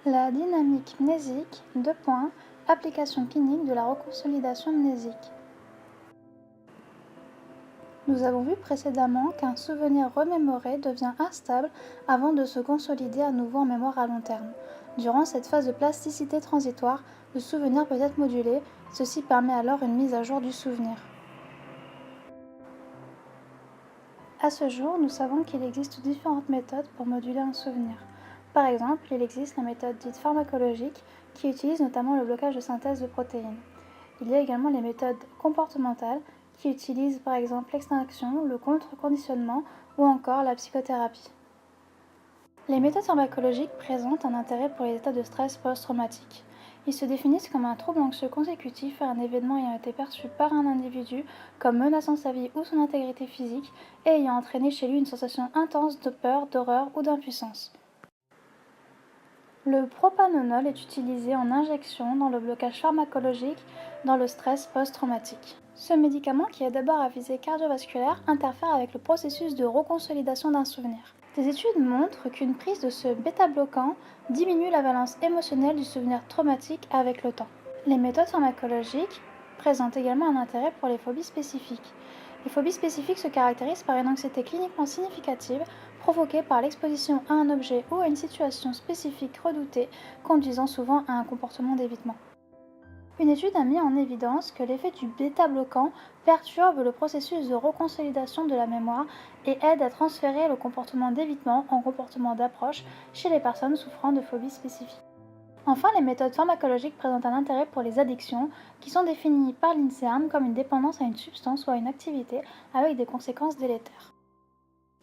La dynamique mnésique, 2 points, application clinique de la reconsolidation mnésique. Nous avons vu précédemment qu'un souvenir remémoré devient instable avant de se consolider à nouveau en mémoire à long terme. Durant cette phase de plasticité transitoire, le souvenir peut être modulé, ceci permet alors une mise à jour du souvenir. À ce jour, nous savons qu'il existe différentes méthodes pour moduler un souvenir. Par exemple, il existe la méthode dite pharmacologique qui utilise notamment le blocage de synthèse de protéines. Il y a également les méthodes comportementales qui utilisent par exemple l'extinction, le contre-conditionnement ou encore la psychothérapie. Les méthodes pharmacologiques présentent un intérêt pour les états de stress post-traumatique. Ils se définissent comme un trouble anxieux consécutif à un événement ayant été perçu par un individu comme menaçant sa vie ou son intégrité physique et ayant entraîné chez lui une sensation intense de peur, d'horreur ou d'impuissance. Le propranolol est utilisé en injection dans le blocage pharmacologique dans le stress post-traumatique. Ce médicament, qui est d'abord à visée cardiovasculaire, interfère avec le processus de reconsolidation d'un souvenir. Des études montrent qu'une prise de ce bêta-bloquant diminue la valence émotionnelle du souvenir traumatique avec le temps. Les méthodes pharmacologiques présentent également un intérêt pour les phobies spécifiques. Les phobies spécifiques se caractérisent par une anxiété cliniquement significative provoquée par l'exposition à un objet ou à une situation spécifique redoutée, conduisant souvent à un comportement d'évitement. Une étude a mis en évidence que l'effet du bêta-bloquant perturbe le processus de reconsolidation de la mémoire et aide à transférer le comportement d'évitement en comportement d'approche chez les personnes souffrant de phobies spécifiques. Enfin, les méthodes pharmacologiques présentent un intérêt pour les addictions, qui sont définies par l'INSERM comme une dépendance à une substance ou à une activité avec des conséquences délétères.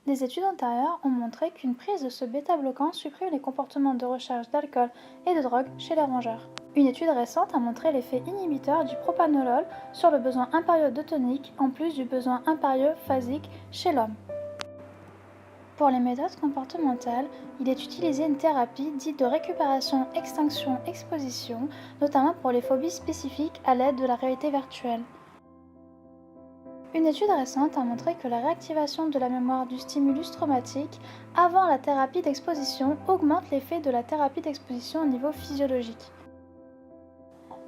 Des études antérieures ont montré qu'une prise de ce bêta-bloquant supprime les comportements de recherche d'alcool et de drogue chez les rongeurs. Une étude récente a montré l'effet inhibiteur du propranolol sur le besoin impérieux de tonique en plus du besoin impérieux phasique chez l'homme. Pour les méthodes comportementales, il est utilisé une thérapie dite de récupération-extinction-exposition, notamment pour les phobies spécifiques à l'aide de la réalité virtuelle. Une étude récente a montré que la réactivation de la mémoire du stimulus traumatique avant la thérapie d'exposition augmente l'effet de la thérapie d'exposition au niveau physiologique.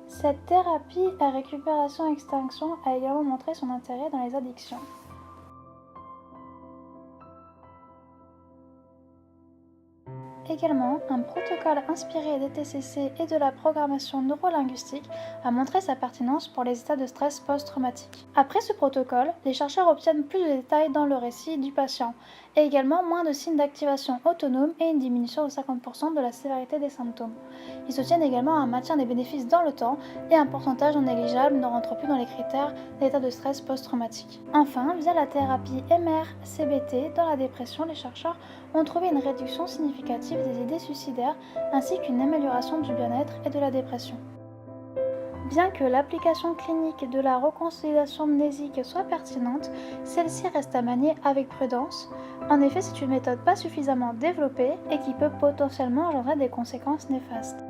Cette thérapie à récupération-extinction a également montré son intérêt dans les addictions. Également, un protocole inspiré des TCC et de la programmation neurolinguistique a montré sa pertinence pour les états de stress post-traumatique. Après ce protocole, les chercheurs obtiennent plus de détails dans le récit du patient, et également moins de signes d'activation autonome et une diminution de 50% de la sévérité des symptômes. Ils soutiennent également un maintien des bénéfices dans le temps et un pourcentage non négligeable ne rentre plus dans les critères d'état de stress post-traumatique. Enfin, via la thérapie MR-CBT dans la dépression, les chercheurs ont trouvé une réduction significative des idées suicidaires ainsi qu'une amélioration du bien-être et de la dépression. Bien que l'application clinique de la reconsolidation mnésique soit pertinente, celle-ci reste à manier avec prudence. En effet, c'est une méthode pas suffisamment développée et qui peut potentiellement engendrer des conséquences néfastes.